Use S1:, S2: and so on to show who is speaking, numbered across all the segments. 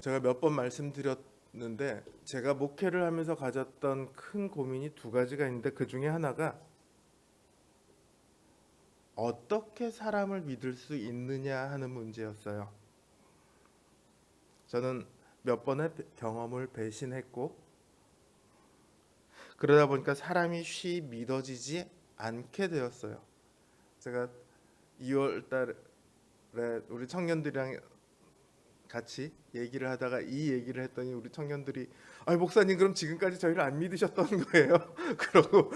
S1: 제가 몇 번 말씀드렸는데 제가 목회를 하면서 가졌던 큰 고민이 두 가지가 있는데 그 중에 하나가 어떻게 사람을 믿을 수 있느냐 하는 문제였어요. 저는 몇 번의 경험을 배신했고 그러다 보니까 사람이 쉬 믿어지지 않게 되었어요. 제가 2월 달에 우리 청년들이랑 같이 얘기를 하다가 이 얘기를 했더니 우리 청년들이 목사님 그럼 지금까지 저희를 안 믿으셨던 거예요? 그러고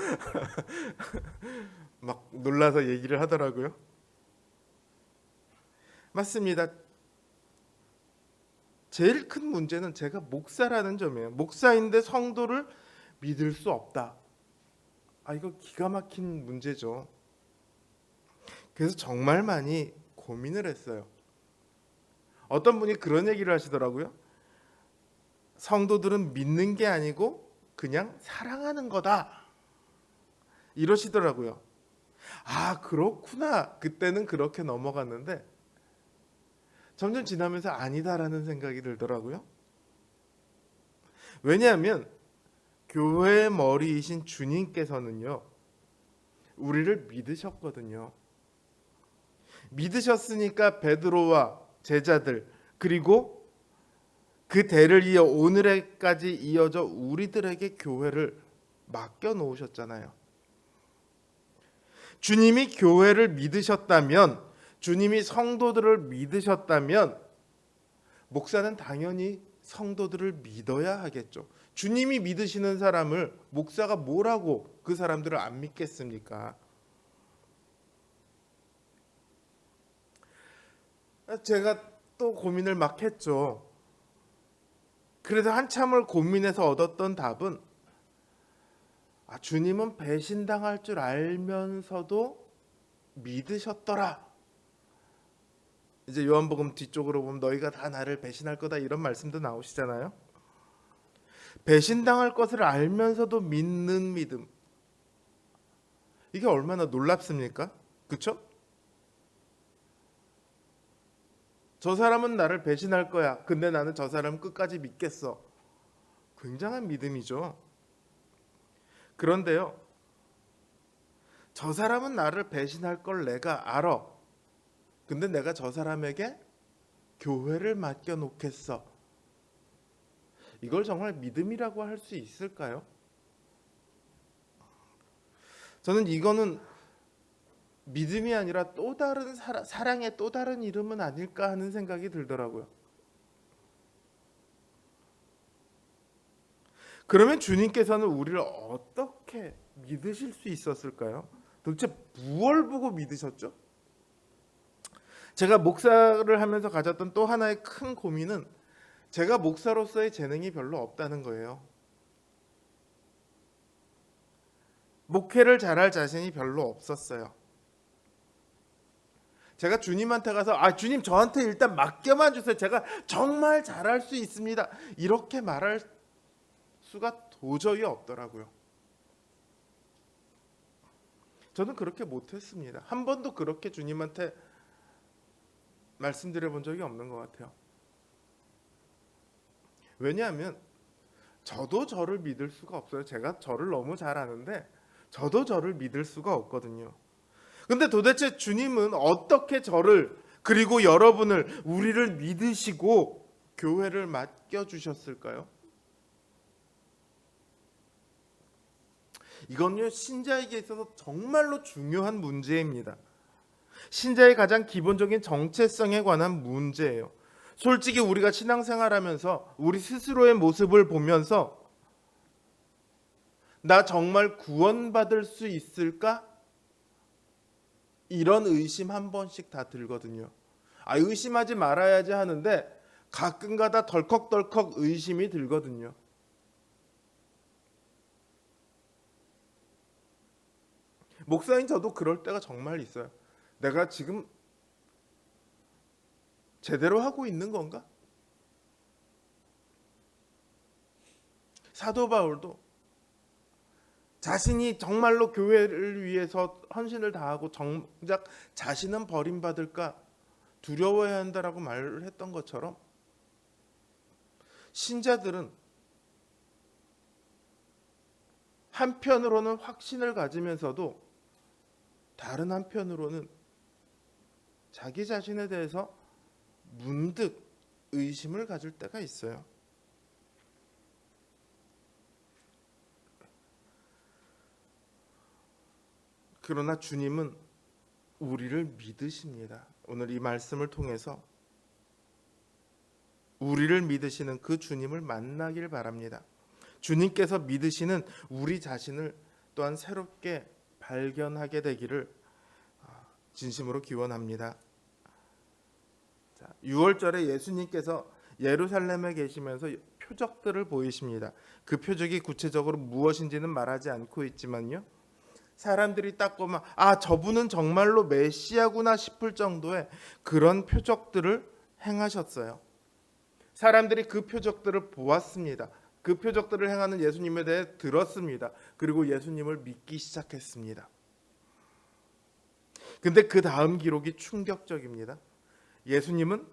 S1: 막 놀라서 얘기를 하더라고요. 맞습니다. 제일 큰 문제는 제가 목사라는 점이에요. 목사인데 성도를 믿을 수 없다. 이거 기가 막힌 문제죠. 그래서 정말 많이 고민을 했어요. 어떤 분이 그런 얘기를 하시더라고요. 성도들은 믿는 게 아니고 그냥 사랑하는 거다. 이러시더라고요. 그렇구나. 그때는 그렇게 넘어갔는데 점점 지나면서 아니다라는 생각이 들더라고요. 왜냐하면 교회의 머리이신 주님께서는요, 우리를 믿으셨거든요. 믿으셨으니까 베드로와 제자들 그리고 그 대를 이어 오늘까지 이어져 우리들에게 교회를 맡겨 놓으셨잖아요. 주님이 교회를 믿으셨다면, 주님이 성도들을 믿으셨다면 목사는 당연히 성도들을 믿어야 하겠죠. 주님이 믿으시는 사람을 목사가 뭐라고 그 사람들을 안 믿겠습니까? 제가 또 고민을 막 했죠. 그래서 한참을 고민해서 얻었던 답은 주님은 배신당할 줄 알면서도 믿으셨더라. 이제 요한복음 뒤쪽으로 보면 너희가 다 나를 배신할 거다 이런 말씀도 나오시잖아요. 배신당할 것을 알면서도 믿는 믿음. 이게 얼마나 놀랍습니까? 그렇죠? 저 사람은 나를 배신할 거야. 근데 나는 저 사람 끝까지 믿겠어. 굉장한 믿음이죠. 그런데요. 저 사람은 나를 배신할 걸 내가 알아. 근데 내가 저 사람에게 교회를 맡겨 놓겠어. 이걸 정말 믿음이라고 할 수 있을까요? 저는 이거는 믿음이 아니라 또 다른 사랑의 또 다른 이름은 아닐까 하는 생각이 들더라고요. 그러면 주님께서는 우리를 어떻게 믿으실 수 있었을까요? 도대체 무엇을 보고 믿으셨죠? 제가 목사를 하면서 가졌던 또 하나의 큰 고민은 제가 목사로서의 재능이 별로 없다는 거예요. 목회를 잘할 자신이 별로 없었어요. 제가 주님한테 가서 주님 저한테 일단 맡겨만 주세요. 제가 정말 잘할 수 있습니다. 이렇게 말할 수가 도저히 없더라고요. 저는 그렇게 못했습니다. 한 번도 그렇게 주님한테 말씀드려 본 적이 없는 것 같아요. 왜냐하면 저도 저를 믿을 수가 없어요. 제가 저를 너무 잘 아는데 저도 저를 믿을 수가 없거든요. 근데 도대체 주님은 어떻게 저를 그리고 여러분을 우리를 믿으시고 교회를 맡겨주셨을까요? 이건요 신자에게 있어서 정말로 중요한 문제입니다. 신자의 가장 기본적인 정체성에 관한 문제예요. 솔직히 우리가 신앙생활하면서 우리 스스로의 모습을 보면서 나 정말 구원받을 수 있을까? 이런 의심 한 번씩 다 들거든요. 의심하지 말아야지 하는데 가끔가다 덜컥덜컥 의심이 들거든요. 목사인 저도 그럴 때가 정말 있어요. 내가 지금 제대로 하고 있는 건가? 사도 바울도 자신이 정말로 교회를 위해서 헌신을 다하고 정작 자신은 버림받을까 두려워해야 한다라고 말을 했던 것처럼 신자들은 한편으로는 확신을 가지면서도 다른 한편으로는 자기 자신에 대해서 문득 의심을 가질 때가 있어요. 그러나 주님은 우리를 믿으십니다. 오늘 이 말씀을 통해서 우리를 믿으시는 그 주님을 만나길 바랍니다. 주님께서 믿으시는 우리 자신을 또한 새롭게 발견하게 되기를 진심으로 기원합니다. 6월절에 예수님께서 예루살렘에 계시면서 표적들을 보이십니다. 그 표적이 구체적으로 무엇인지는 말하지 않고 있지만요, 사람들이 딱 보면 저분은 정말로 메시아구나 싶을 정도의 그런 표적들을 행하셨어요. 사람들이 그 표적들을 보았습니다. 그 표적들을 행하는 예수님에 대해 들었습니다. 그리고 예수님을 믿기 시작했습니다. 근데 그 다음 기록이 충격적입니다. 예수님은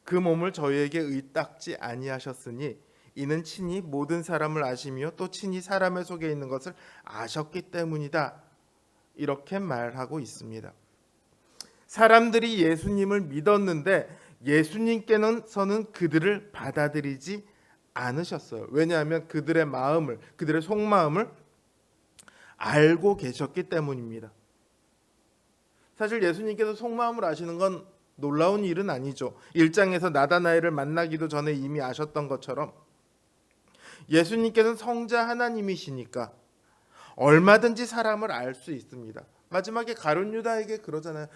S1: 그 몸을 저희에게 의탁지 아니하셨으니 이는 친히 모든 사람을 아시며 또 친히 사람의 속에 있는 것을 아셨기 때문이다. 이렇게 말하고 있습니다. 사람들이 예수님을 믿었는데 예수님께서는 그들을 받아들이지 않으셨어요. 왜냐하면 그들의 마음을, 그들의 속마음을 알고 계셨기 때문입니다. 사실 예수님께서 속마음을 아시는 건 놀라운 일은 아니죠. 1장에서 나다나엘을 만나기도 전에 이미 아셨던 것처럼 예수님께서는 성자 하나님이시니까 얼마든지 사람을 알 수 있습니다. 마지막에 가룟 유다에게 그러잖아요.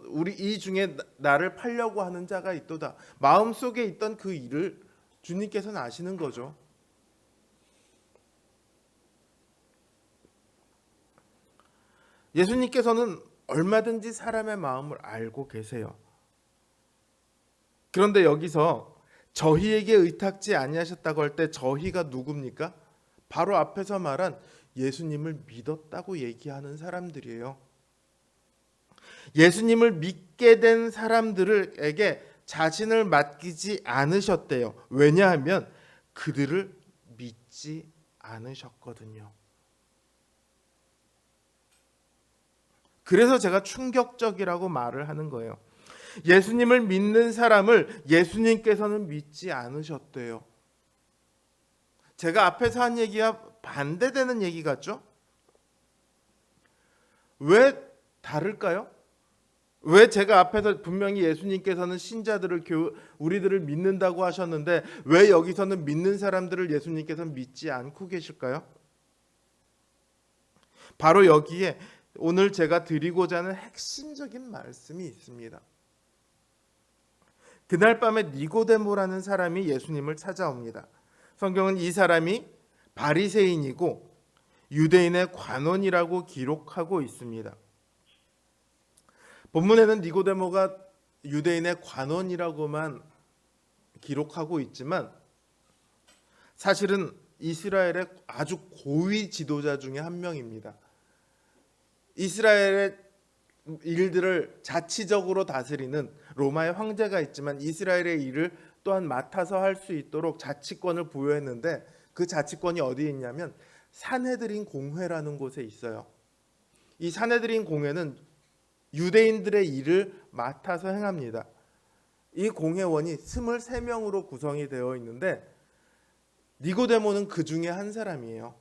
S1: 우리 이 중에 나를 팔려고 하는 자가 있도다. 마음속에 있던 그 일을 주님께서는 아시는 거죠. 예수님께서는 얼마든지 사람의 마음을 알고 계세요. 그런데 여기서 저희에게 의탁지 아니하셨다고 할 때 저희가 누굽니까? 바로 앞에서 말한 예수님을 믿었다고 얘기하는 사람들이에요. 예수님을 믿게 된 사람들에게 자신을 맡기지 않으셨대요. 왜냐하면 그들을 믿지 않으셨거든요. 그래서 제가 충격적이라고 말을 하는 거예요. 예수님을 믿는 사람을 예수님께서는 믿지 않으셨대요. 제가 앞에서 한 얘기와 반대되는 얘기 같죠? 왜 다를까요? 왜 제가 앞에서 분명히 예수님께서는 신자들을 우리들을 믿는다고 하셨는데 왜 여기서는 믿는 사람들을 예수님께서는 믿지 않고 계실까요? 바로 여기에 오늘 제가 드리고자 하는 핵심적인 말씀이 있습니다. 그날 밤에 니고데모라는 사람이 예수님을 찾아옵니다. 성경은 이 사람이 바리새인이고 유대인의 관원이라고 기록하고 있습니다. 본문에는 니고데모가 유대인의 관원이라고만 기록하고 있지만 사실은 이스라엘의 아주 고위 지도자 중에 한 명입니다. 이스라엘의 일들을 자치적으로 다스리는 로마의 황제가 있지만 이스라엘의 일을 또한 맡아서 할 수 있도록 자치권을 부여했는데 그 자치권이 어디에 있냐면 산헤드린 공회라는 곳에 있어요. 이 산헤드린 공회는 유대인들의 일을 맡아서 행합니다. 이 공회원이 23명으로 구성이 되어 있는데 니고데모는 그 중에 한 사람이에요.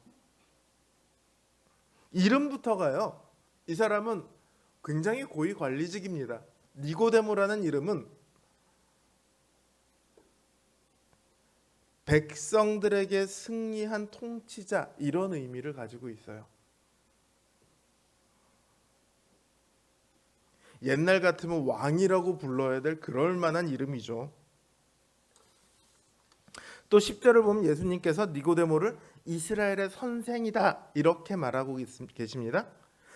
S1: 이름부터가요. 이 사람은 굉장히 고위 관리직입니다. 니고데모라는 이름은 백성들에게 승리한 통치자 이런 의미를 가지고 있어요. 옛날 같으면 왕이라고 불러야 될 그럴 만한 이름이죠. 또 10절을 보면 예수님께서 니고데모를 이스라엘의 선생이다 이렇게 말하고 계십니다.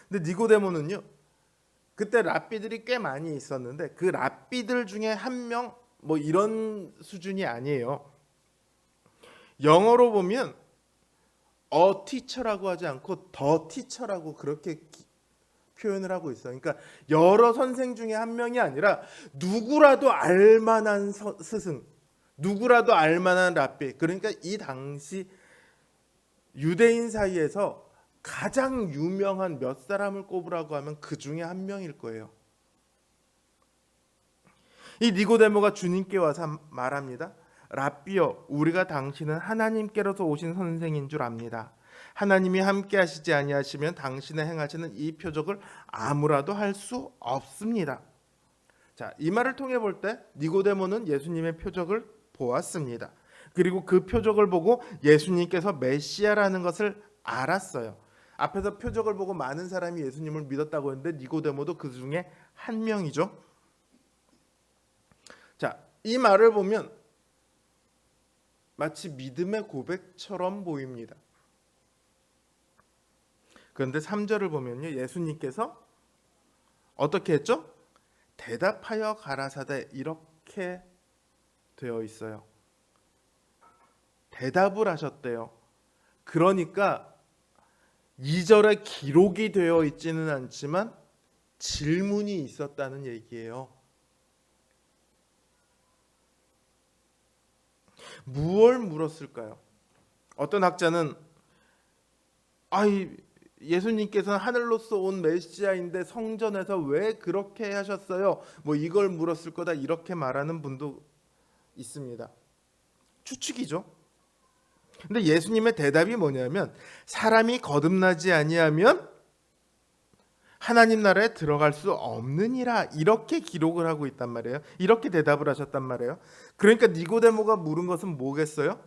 S1: 근데 니고데모는요, 그때 랍비들이 꽤 많이 있었는데 그 랍비들 중에 한 명 뭐 이런 수준이 아니에요. 영어로 보면 teacher라고 하지 않고 the teacher라고 그렇게 표현을 하고 있어요. 그러니까 여러 선생 중에 한 명이 아니라 누구라도 알만한 스승, 누구라도 알만한 랍비, 그러니까 이 당시 유대인 사이에서 가장 유명한 몇 사람을 꼽으라고 하면 그 중에 한 명일 거예요. 이 니고데모가 주님께 와서 말합니다. 랍비여, 우리가 당신은 하나님께로서 오신 선생인 줄 압니다. 하나님이 함께 하시지 아니하시면 당신의 행하시는 이 표적을 아무라도 할 수 없습니다. 자, 이 말을 통해 볼 때 니고데모는 예수님의 표적을 보았습니다. 그리고 그 표적을 보고 예수님께서 메시아라는 것을 알았어요. 앞에서 표적을 보고 많은 사람이 예수님을 믿었다고 했는데 니고데모도 그 중에 한 명이죠. 자, 이 말을 보면 마치 믿음의 고백처럼 보입니다. 그런데 3절을 보면요, 예수님께서 어떻게 했죠? 대답하여 가라사대, 이렇게 되어 있어요. 대답을 하셨대요. 그러니까 2절에 기록이 되어 있지는 않지만 질문이 있었다는 얘기예요. 무엇을 물었을까요? 어떤 학자는 예수님께서는 하늘로서 온 메시아인데 성전에서 왜 그렇게 하셨어요? 뭐 이걸 물었을 거다, 이렇게 말하는 분도 있습니다. 추측이죠. 근데 예수님의 대답이 뭐냐면 사람이 거듭나지 아니하면 하나님 나라에 들어갈 수 없느니라, 이렇게 기록을 하고 있단 말이에요. 이렇게 대답을 하셨단 말이에요. 그러니까 니고데모가 물은 것은 뭐겠어요?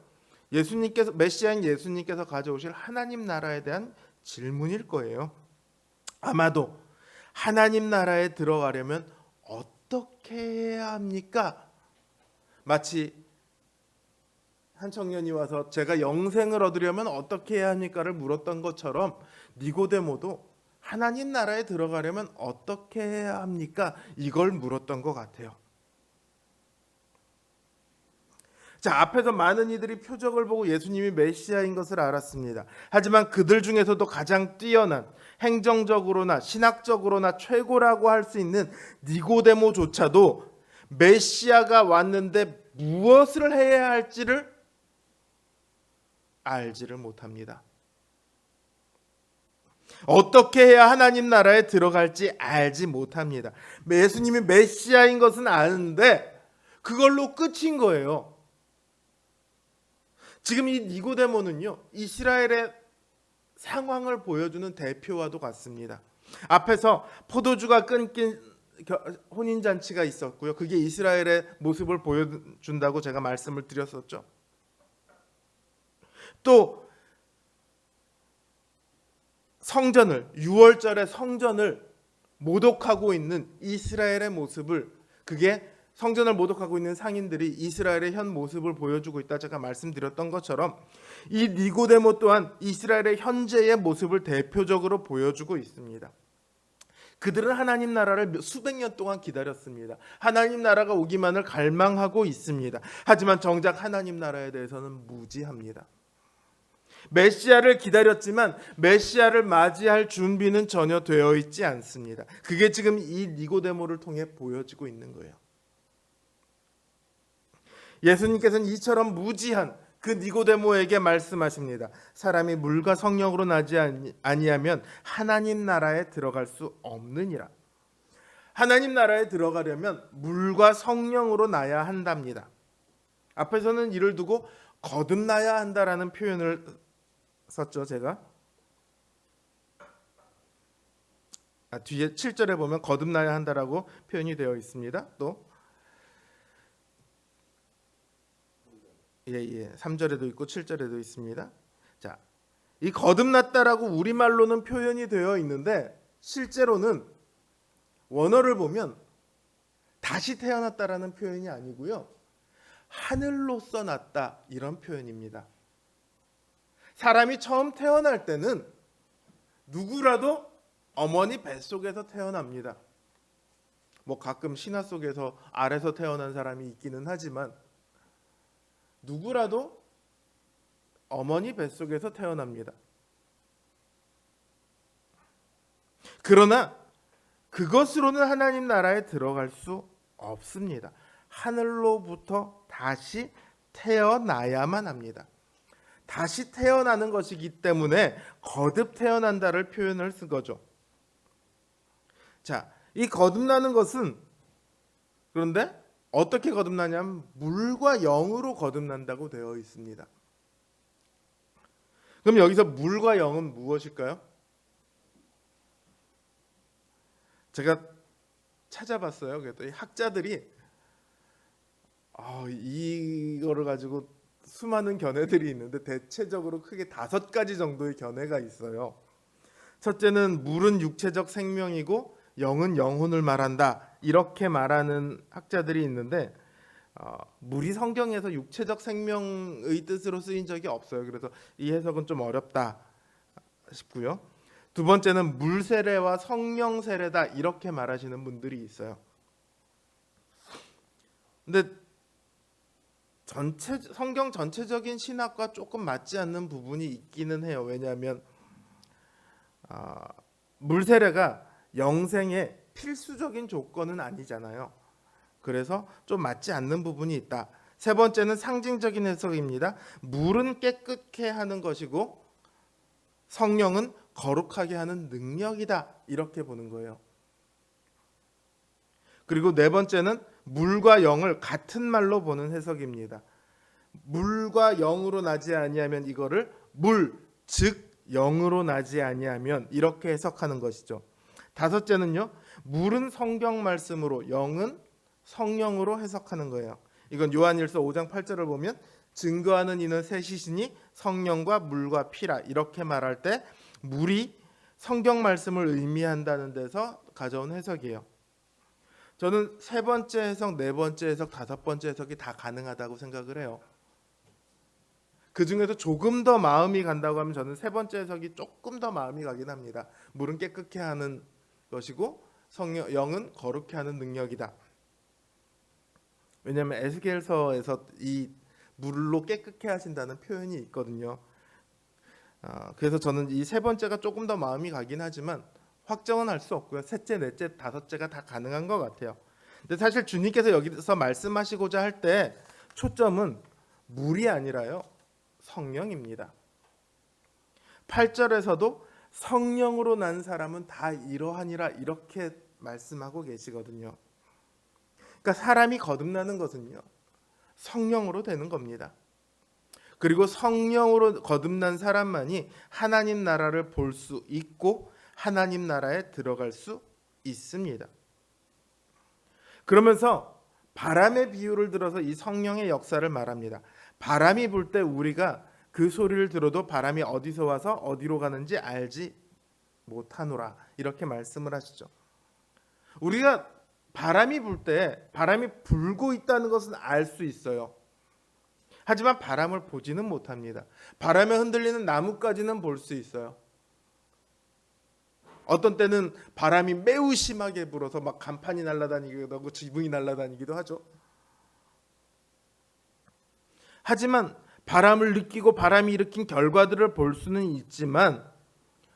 S1: 예수님께서, 메시아인 예수님께서 가져오실 하나님 나라에 대한 질문일 거예요. 아마도 하나님 나라에 들어가려면 어떻게 해야 합니까? 마치 한 청년이 와서 제가 영생을 얻으려면 어떻게 해야 합니까를 물었던 것처럼 니고데모도 하나님 나라에 들어가려면 어떻게 해야 합니까? 이걸 물었던 것 같아요. 자, 앞에서 많은 이들이 표적을 보고 예수님이 메시아인 것을 알았습니다. 하지만 그들 중에서도 가장 뛰어난, 행정적으로나 신학적으로나 최고라고 할 수 있는 니고데모조차도 메시아가 왔는데 무엇을 해야 할지를 알지를 못합니다. 어떻게 해야 하나님 나라에 들어갈지 알지 못합니다. 예수님이 메시아인 것은 아는데 그걸로 끝인 거예요. 지금 이 니고데모는요, 이스라엘의 상황을 보여주는 대표와도 같습니다. 앞에서 포도주가 끊긴 혼인잔치가 있었고요. 그게 이스라엘의 모습을 보여준다고 제가 말씀을 드렸었죠. 또 성전을, 6월절의 성전을 모독하고 있는 이스라엘의 모습을, 그게 성전을 모독하고 있는 상인들이 이스라엘의 현 모습을 보여주고 있다, 제가 말씀드렸던 것처럼 이 니고데모 또한 이스라엘의 현재의 모습을 대표적으로 보여주고 있습니다. 그들은 하나님 나라를 수백 년 동안 기다렸습니다. 하나님 나라가 오기만을 갈망하고 있습니다. 하지만 정작 하나님 나라에 대해서는 무지합니다. 메시아를 기다렸지만 메시아를 맞이할 준비는 전혀 되어 있지 않습니다. 그게 지금 이 니고데모를 통해 보여지고 있는 거예요. 예수님께서는 이처럼 무지한 그 니고데모에게 말씀하십니다. 사람이 물과 성령으로 나지 아니하면 하나님 나라에 들어갈 수 없느니라. 하나님 나라에 들어가려면 물과 성령으로 나야 한답니다. 앞에서는 이를 두고 거듭나야 한다라는 표현을 썼죠, 제가. 뒤에 7절에 보면 거듭나야 한다라고 표현이 되어 있습니다. 또 3절에도 있고 7절에도 있습니다. 자, 이 거듭났다라고 우리말로는 표현이 되어 있는데 실제로는 원어를 보면 다시 태어났다라는 표현이 아니고요, 하늘로서 났다, 이런 표현입니다. 사람이 처음 태어날 때는 누구라도 어머니 뱃속에서 태어납니다. 뭐 가끔 신화 속에서 알에서 태어난 사람이 있기는 하지만 누구라도 어머니 뱃속에서 태어납니다. 그러나 그것으로는 하나님 나라에 들어갈 수 없습니다. 하늘로부터 다시 태어나야만 합니다. 다시 태어나는 것이기 때문에 거듭 태어난다를 표현을 쓴 거죠. 자, 이 거듭나는 것은 그런데 어떻게 거듭나냐면 물과 영으로 거듭난다고 되어 있습니다. 그럼 여기서 물과 영은 무엇일까요? 제가 찾아봤어요. 그랬더니 학자들이 이거를 가지고 수많은 견해들이 있는데 대체적으로 크게 5가지 정도의 견해가 있어요. 첫째는 물은 육체적 생명이고 영은 영혼을 말한다, 이렇게 말하는 학자들이 있는데 물이 성경에서 육체적 생명의 뜻으로 쓰인 적이 없어요. 그래서 이 해석은 좀 어렵다 싶고요. 두 번째는 물 세례와 성령 세례다, 이렇게 말하시는 분들이 있어요. 근데 성경 전체적인 신학과 조금 맞지 않는 부분이 있기는 해요. 왜냐하면 물 세례가 영생의 필수적인 조건은 아니잖아요. 그래서 좀 맞지 않는 부분이 있다. 세 번째는 상징적인 해석입니다. 물은 깨끗게 하는 것이고 성령은 거룩하게 하는 능력이다, 이렇게 보는 거예요. 그리고 네 번째는 물과 영을 같은 말로 보는 해석입니다. 물과 영으로 나지 아니하면 이거를 물, 즉 영으로 나지 아니하면, 이렇게 해석하는 것이죠. 다섯째는요, 물은 성경 말씀으로, 영은 성령으로 해석하는 거예요. 이건 요한일서 5장 8절을 보면 증거하는 이는 셋이시니 성령과 물과 피라, 이렇게 말할 때 물이 성경 말씀을 의미한다는 데서 가져온 해석이에요. 저는 세 번째 해석, 네 번째 해석, 다섯 번째 해석이 다 가능하다고 생각을 해요. 그 중에서 조금 더 마음이 간다고 하면 저는 세 번째 해석이 조금 더 마음이 가긴 합니다. 물은 깨끗게 하는 것이고 영은 거룩게 하는 능력이다. 왜냐하면 에스겔서에서 이 물로 깨끗게 하신다는 표현이 있거든요. 그래서 저는 이 세 번째가 조금 더 마음이 가긴 하지만 확정은 할 수 없고요. 셋째, 넷째, 다섯째가 다 가능한 것 같아요. 근데 사실 주님께서 여기서 말씀하시고자 할 때 초점은 물이 아니라요, 성령입니다. 8절에서도 성령으로 난 사람은 다 이러하니라, 이렇게 말씀하고 계시거든요. 그러니까 사람이 거듭나는 것은요, 성령으로 되는 겁니다. 그리고 성령으로 거듭난 사람만이 하나님 나라를 볼 수 있고 하나님 나라에 들어갈 수 있습니다. 그러면서 바람의 비유를 들어서 이 성령의 역사를 말합니다. 바람이 불 때 우리가 그 소리를 들어도 바람이 어디서 와서 어디로 가는지 알지 못하노라, 이렇게 말씀을 하시죠. 우리가 바람이 불 때 바람이 불고 있다는 것은 알 수 있어요. 하지만 바람을 보지는 못합니다. 바람에 흔들리는 나뭇가지는 볼 수 있어요. 어떤 때는 바람이 매우 심하게 불어서 막 간판이 날아다니기도 하고 지붕이 날아다니기도 하죠. 하지만 바람을 느끼고 바람이 일으킨 결과들을 볼 수는 있지만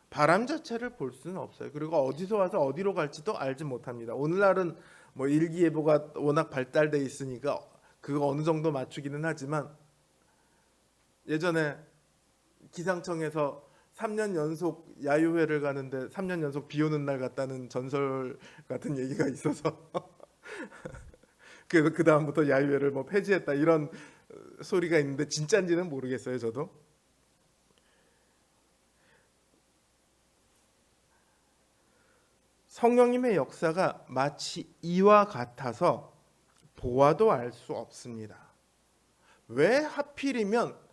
S1: 바람 자체를 볼 수는 없어요. 그리고 어디서 와서 어디로 갈지도 알지 못합니다. 오늘날은 뭐 일기예보가 워낙 발달돼 있으니까 그거 어느 정도 맞추기는 하지만 예전에 기상청에서 3년 연속 야유회를 가는데 3년 연속 비 오는 날 갔다는 전설 같은 얘기가 있어서 그래서 그 다음부터 야유회를 뭐 폐지했다, 이런 소리가 있는데 진짜인지는 모르겠어요. 저도. 성령님의 역사가 마치 이와 같아서 보아도 알 수 없습니다. 왜 하필이면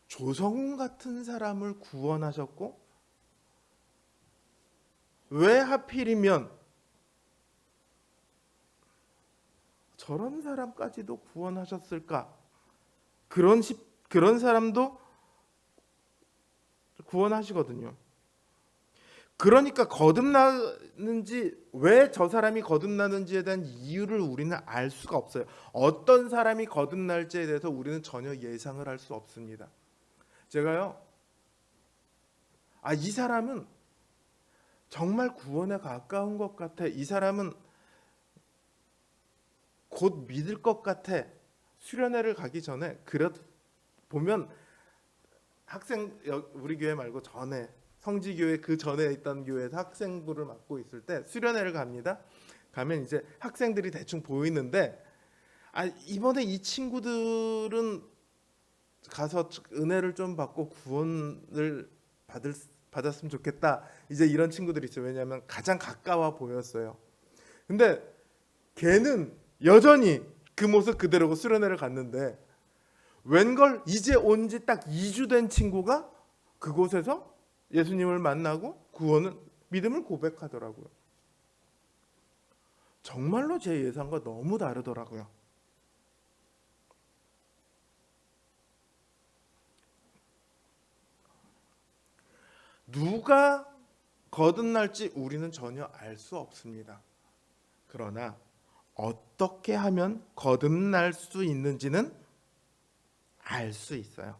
S1: 조성훈 같은 사람을 구원하셨고 왜 하필이면 저런 사람까지도 구원하셨을까? 그런 사람도 구원하시거든요. 그러니까 거듭나는지, 왜 저 사람이 거듭나는지에 대한 이유를 우리는 알 수가 없어요. 어떤 사람이 거듭날지에 대해서 우리는 전혀 예상을 할 수 없습니다. 제가요, 이 사람은 정말 구원에 가까운 것 같아, 이 사람은 곧 믿을 것 같아. 수련회를 가기 전에 보면 학생 우리 교회 말고 전에 성지교회 그 전에 있던 교회에서 학생부를 맡고 있을 때 수련회를 갑니다. 가면 이제 학생들이 대충 보이는데 이번에 이 친구들은 가서 은혜를 좀 받고 구원을 받았으면 좋겠다. 이제 이런 친구들이 있어요. 왜냐하면 가장 가까워 보였어요. 근데 걔는 여전히 그 모습 그대로고 수련회를 갔는데 웬걸 이제 온 지 딱 2주 된 친구가 그곳에서 예수님을 만나고 믿음을 고백하더라고요. 정말로 제 예상과 너무 다르더라고요. 누가 거듭날지 우리는 전혀 알 수 없습니다. 그러나 어떻게 하면 거듭날 수 있는지는 알 수 있어요.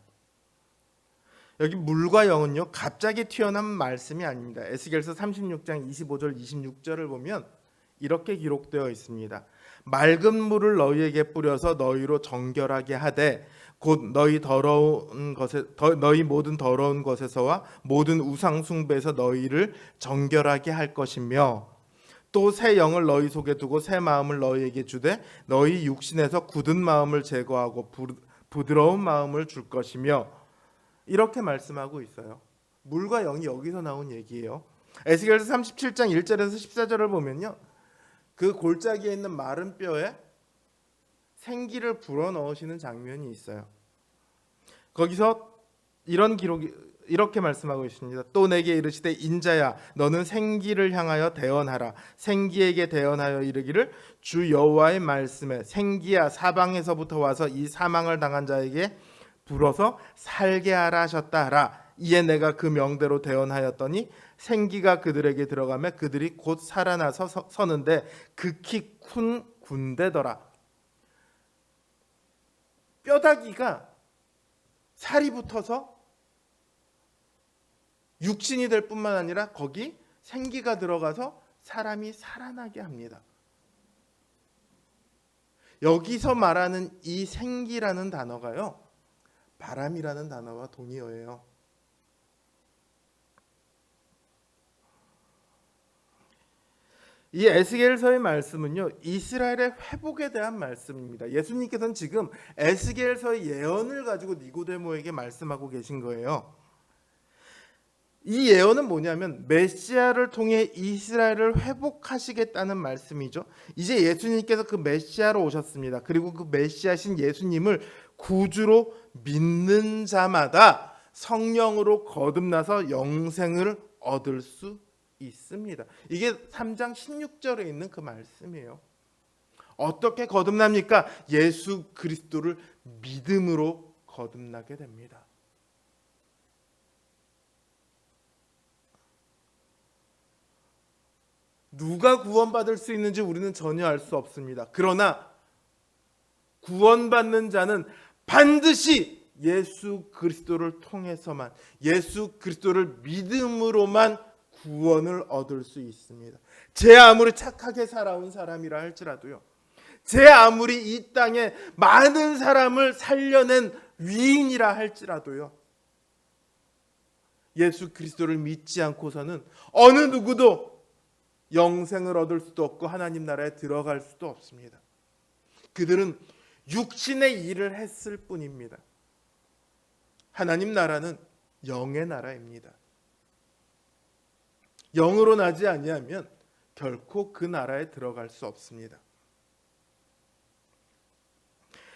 S1: 여기 물과 영은요 갑자기 튀어나온 말씀이 아닙니다. 에스겔서 36장 25절 26절을 보면 이렇게 기록되어 있습니다. 맑은 물을 너희에게 뿌려서 너희로 정결하게 하되 곧 너희 모든 더러운 것에서와 모든 우상 숭배에서 너희를 정결하게 할 것이며 또 새 영을 너희 속에 두고 새 마음을 너희에게 주되 너희 육신에서 굳은 마음을 제거하고 부드러운 마음을 줄 것이며 이렇게 말씀하고 있어요. 물과 영이 여기서 나온 얘기예요. 에스겔서 37장 1절에서 14절을 보면요. 그 골짜기에 있는 마른 뼈에 생기를 불어넣으시는 장면이 있어요. 거기서 이런 기록이 이렇게 말씀하고 있습니다. 또 내게 이르시되 인자야 너는 생기를 향하여 대언하라. 생기에게 대언하여 이르기를 주 여호와의 말씀에 생기야 사방에서부터 와서 이 사망을 당한 자에게 불어서 살게 하라 하셨다 하라. 이에 내가 그 명대로 대언하였더니 생기가 그들에게 들어가며 그들이 곧 살아나서 서는데 극히 큰 군대더라. 뼈다귀가 살이 붙어서 육신이 될 뿐만 아니라 거기 생기가 들어가서 사람이 살아나게 합니다. 여기서 말하는 이 생기라는 단어가요, 바람이라는 단어와 동의어예요. 이 에스겔서의 말씀은요, 이스라엘의 회복에 대한 말씀입니다. 예수님께서는 지금 에스겔서의 예언을 가지고 니고데모에게 말씀하고 계신 거예요. 이 예언은 뭐냐면 메시아를 통해 이스라엘을 회복하시겠다는 말씀이죠. 이제 예수님께서 그 메시아로 오셨습니다. 그리고 그 메시아신 예수님을 구주로 믿는 자마다 성령으로 거듭나서 영생을 얻을 수 있습니다. 이게 3장 16절에 있는 그 말씀이에요. 어떻게 거듭납니까? 예수 그리스도를 믿음으로 거듭나게 됩니다. 누가 구원받을 수 있는지 우리는 전혀 알 수 없습니다. 그러나 구원받는 자는 반드시 예수 그리스도를 통해서만, 예수 그리스도를 믿음으로만 구원을 얻을 수 있습니다. 제 아무리 착하게 살아온 사람이라 할지라도요, 제 아무리 이 땅에 많은 사람을 살려낸 위인이라 할지라도요, 예수 그리스도를 믿지 않고서는 어느 누구도 영생을 얻을 수도 없고 하나님 나라에 들어갈 수도 없습니다. 그들은 육신의 일을 했을 뿐입니다. 하나님 나라는 영의 나라입니다. 영으로 나지 아니하면 결코 그 나라에 들어갈 수 없습니다.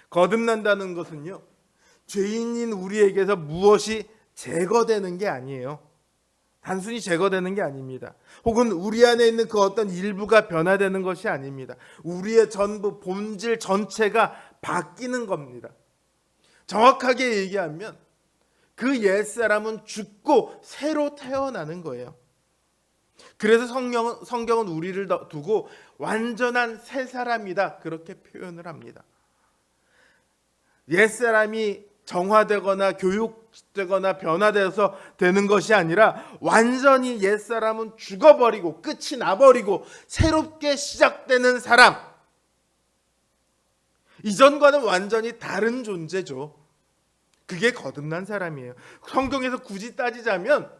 S1: 거듭난다는 것은요, 죄인인 우리에게서 무엇이 제거되는 게 아니에요. 단순히 제거되는 게 아닙니다. 혹은 우리 안에 있는 그 어떤 일부가 변화되는 것이 아닙니다. 우리의 전부 본질 전체가 바뀌는 겁니다. 정확하게 얘기하면 그 옛사람은 죽고 새로 태어나는 거예요. 그래서 성경은 우리를 두고 완전한 새 사람이다, 그렇게 표현을 합니다. 옛사람이 정화되거나 교육되거나 변화되어서 되는 것이 아니라 완전히 옛사람은 죽어버리고 끝이 나버리고 새롭게 시작되는 사람, 이전과는 완전히 다른 존재죠. 그게 거듭난 사람이에요. 성경에서 굳이 따지자면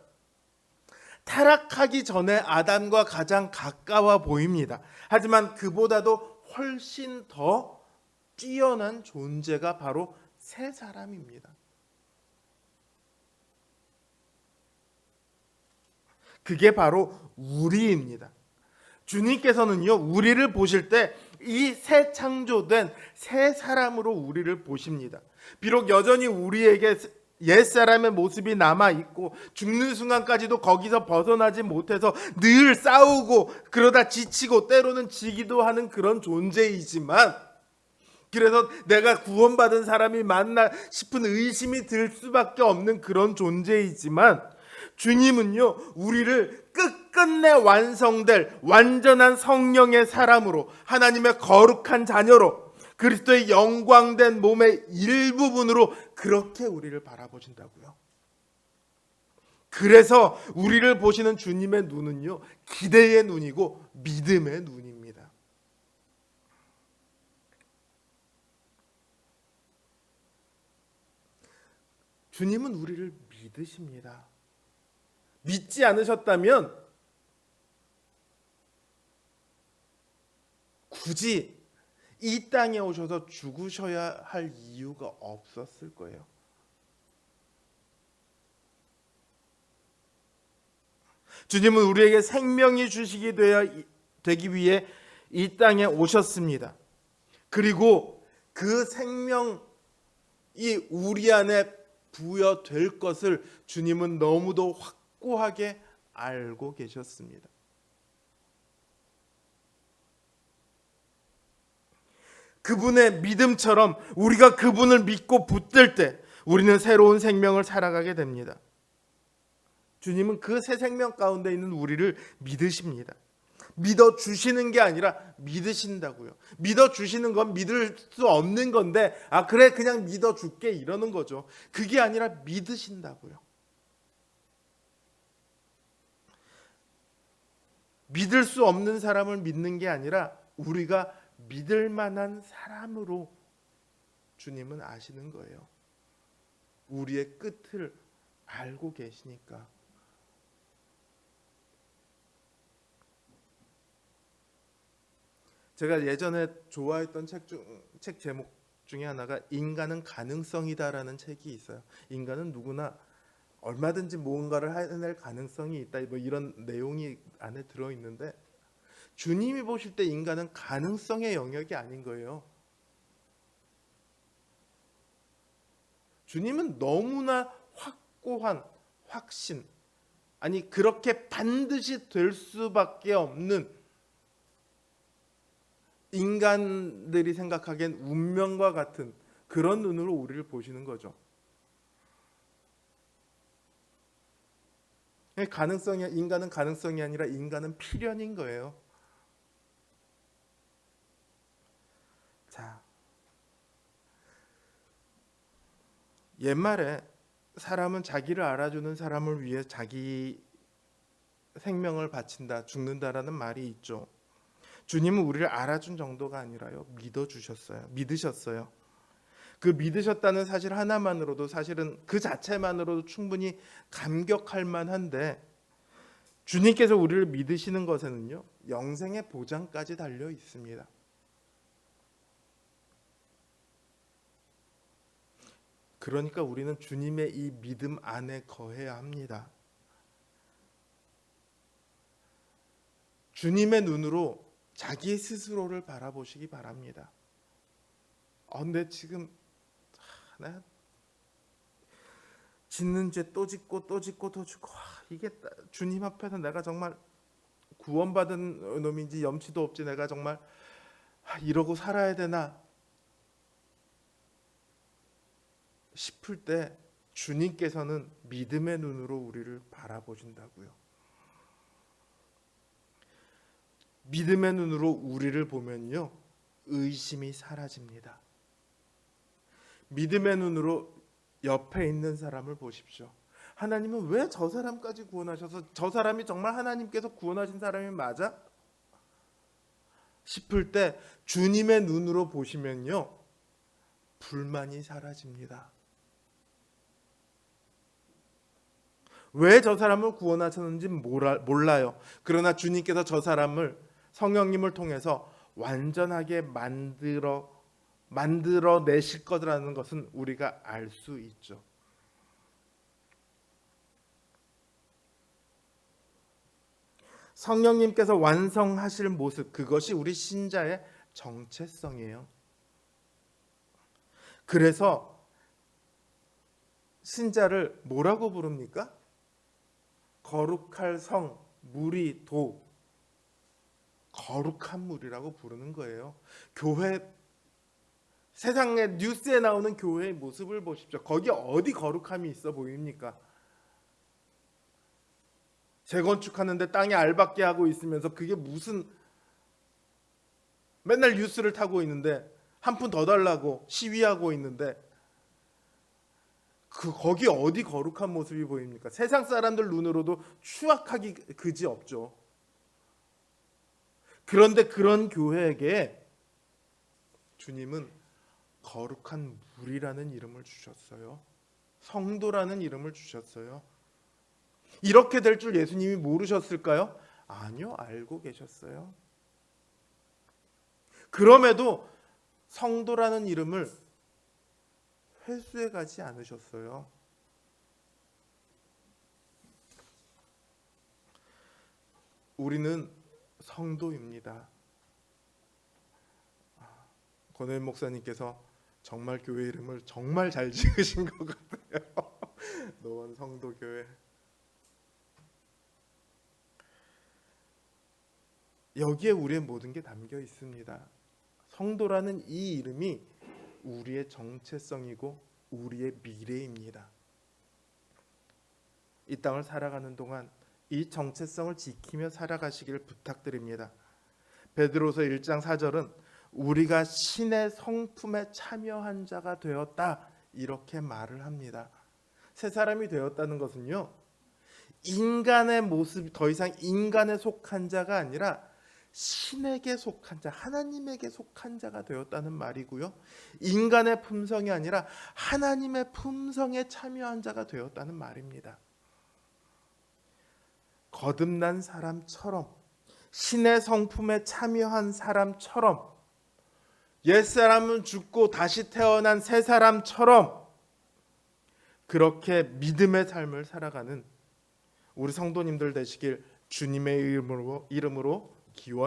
S1: 타락하기 전에 아담과 가장 가까워 보입니다. 하지만 그보다도 훨씬 더 뛰어난 존재가 바로 새 사람입니다. 그게 바로 우리입니다. 주님께서는요, 우리를 보실 때 이 새 창조된 새 사람으로 우리를 보십니다. 비록 여전히 우리에게 옛사람의 모습이 남아있고 죽는 순간까지도 거기서 벗어나지 못해서 늘 싸우고 그러다 지치고 때로는 지기도 하는 그런 존재이지만, 그래서 내가 구원받은 사람이 맞나 싶은 의심이 들 수밖에 없는 그런 존재이지만, 주님은요, 우리를 끝끝내 완성될 완전한 성령의 사람으로, 하나님의 거룩한 자녀로, 그리스도의 영광된 몸의 일부분으로 그렇게 우리를 바라보신다고요. 그래서 우리를 보시는 주님의 눈은요, 기대의 눈이고 믿음의 눈입니다. 주님은 우리를 믿으십니다. 믿지 않으셨다면 굳이 이 땅에 오셔서 죽으셔야 할 이유가 없었을 거예요. 주님은 우리에게 생명이 주시게 되기 위해 이 땅에 오셨습니다. 그리고 그 생명이 우리 안에 부여될 것을 주님은 너무도 확고하게 알고 계셨습니다. 그분의 믿음처럼 우리가 그분을 믿고 붙들 때 우리는 새로운 생명을 살아가게 됩니다. 주님은 그 새 생명 가운데 있는 우리를 믿으십니다. 믿어주시는 게 아니라 믿으신다고요. 믿어주시는 건 믿을 수 없는 건데, 그래 그냥 믿어줄게 이러는 거죠. 그게 아니라 믿으신다고요. 믿을 수 없는 사람을 믿는 게 아니라 우리가 믿을 만한 사람으로 주님은 아시는 거예요. 우리의 끝을 알고 계시니까. 제가 예전에 좋아했던 책 제목 중에 하나가 인간은 가능성이다라는 책이 있어요. 인간은 누구나 얼마든지 무언가를 해낼 가능성이 있다, 뭐 이런 내용이 안에 들어있는데, 주님이 보실 때 인간은 가능성의 영역이 아닌 거예요. 주님은 너무나 확고한 확신, 아니 그렇게 반드시 될 수밖에 없는, 인간들이 생각하기엔 운명과 같은 그런 눈으로 우리를 보시는 거죠. 인간은 가능성이 아니라 인간은 필연인 거예요. 자, 옛말에 사람은 자기를 알아주는 사람을 위해 자기 생명을 바친다, 죽는다라는 말이 있죠. 주님은 우리를 알아준 정도가 아니라요, 믿으셨어요. 그 믿으셨다는 사실 하나만으로도, 사실은 그 자체만으로도 충분히 감격할 만한데, 주님께서 우리를 믿으시는 것에는요, 영생의 보장까지 달려 있습니다. 그러니까 우리는 주님의 이 믿음 안에 거해야 합니다. 주님의 눈으로 자기 스스로를 바라보시기 바랍니다. 근데 지금 내가 짓는 죄 또 짓고 또 짓고 또 짓고, 이게 주님 앞에서 내가 정말 구원받은 놈인지 염치도 없지, 내가 정말 이러고 살아야 되나 싶을 때 주님께서는 믿음의 눈으로 우리를 바라보신다고요. 믿음의 눈으로 우리를 보면요, 의심이 사라집니다. 믿음의 눈으로 옆에 있는 사람을 보십시오. 하나님은 왜 저 사람까지 구원하셔서, 저 사람이 정말 하나님께서 구원하신 사람이 맞아? 싶을 때 주님의 눈으로 보시면요, 불만이 사라집니다. 왜 저 사람을 구원하셨는지 몰라요. 그러나 주님께서 저 사람을 성령님을 통해서 완전하게 만들어 내실 거라는 것은 우리가 알 수 있죠. 성령님께서 완성하실 모습, 그것이 우리 신자의 정체성이에요. 그래서 신자를 뭐라고 부릅니까? 거룩할 성, 무리, 도, 거룩한 무리라고 부르는 거예요. 교회, 세상의 뉴스에 나오는 교회의 모습을 보십시오. 거기 어디 거룩함이 있어 보입니까? 재건축하는데 땅에 알박기 하고 있으면서 그게 무슨, 맨날 뉴스를 타고 있는데 한 푼 더 달라고 시위하고 있는데 거기 어디 거룩한 모습이 보입니까? 세상 사람들 눈으로도 추악하기 그지 없죠. 그런데 그런 교회에게 주님은 거룩한 무리라는 이름을 주셨어요. 성도라는 이름을 주셨어요. 이렇게 될 줄 예수님이 모르셨을까요? 아니요, 알고 계셨어요. 그럼에도 성도라는 이름을 회수해 가지 않으셨어요. 우리는 성도입니다. 권혜인 목사님께서 정말 교회 이름을 정말 잘 지으신 것 같아요. 노원 성도교회. 여기에 우리의 모든 게 담겨 있습니다. 성도라는 이 이름이 우리의 정체성이고 우리의 미래입니다. 이 땅을 살아가는 동안 이 정체성을 지키며 살아가시기를 부탁드립니다. 베드로서 1장 4절은 우리가 신의 성품에 참여한 자가 되었다, 이렇게 말을 합니다. 새 사람이 되었다는 것은요, 인간의 모습, 더 이상 인간에 속한 자가 아니라 신에게 속한 자, 하나님에게 속한 자가 되었다는 말이고요, 인간의 품성이 아니라 하나님의 품성에 참여한 자가 되었다는 말입니다. 거듭난 사람처럼, 신의 성품에 참여한 사람처럼, 옛사람은 죽고 다시 태어난 새 사람처럼 그렇게 믿음의 삶을 살아가는 우리 성도님들 되시길 주님의 이름으로 기원합니다.